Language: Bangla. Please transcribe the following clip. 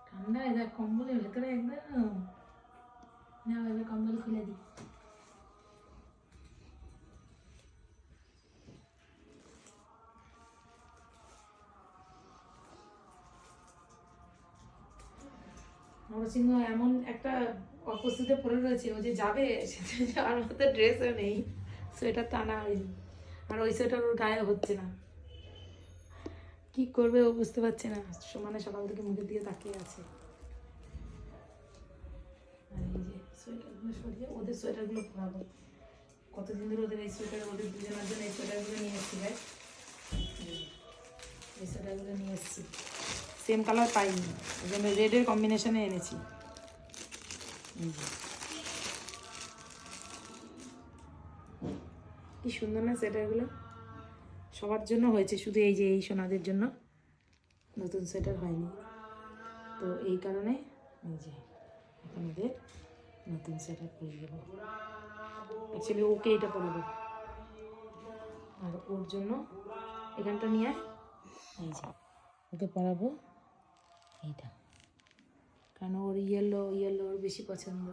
ঠান্ডা এদের কম্বলের ভেতরে একদম না, এবার কম্বল খুলে দিই। নরসিংহ এমন একটা অপস্থিতিতে পড়ে রয়েছে, ও যে যাবে সেটা আর মতো ড্রেসও নেই, সোয়েটার তো আনা হয়নি, আর ওই সোয়েটার ওর গায়ে হচ্ছে না। কি করবে ও বুঝতে পারছে না, সমানে সকাল থেকে মুখের দিকে তাকিয়ে আছে। আর এই যে সোয়েটারগুলো সরিয়ে ওদের সোয়েটারগুলো পরাবো। কতদিন ধরে ওদের এই সোয়েটার, ওদের দুজনের জন্য এই সোয়েটারগুলো নিয়ে এসেছি। ভাই এই সোয়েটারগুলো নিয়ে এসেছি, সেম কালার পাইনি, ওই জন্য রেডের কম্বিনেশনে এনেছি। কি সুন্দর না সোয়েটারগুলো, সবার জন্য হয়েছে, শুধু এই যে এই সোনাদের জন্য নতুন সোয়েটার হয়নি। তো এই কারণে এই যে এখন ওদের নতুন সোয়েটার পরিয়ে দেবো। অ্যাকচুয়ালি ওকে এটা পরাবো, আর ওর জন্য এখানটা নিয়ে এই যে ওকে পরাবো এইটা, কারণ ওর ইয়েলো ওর বেশি পছন্দ।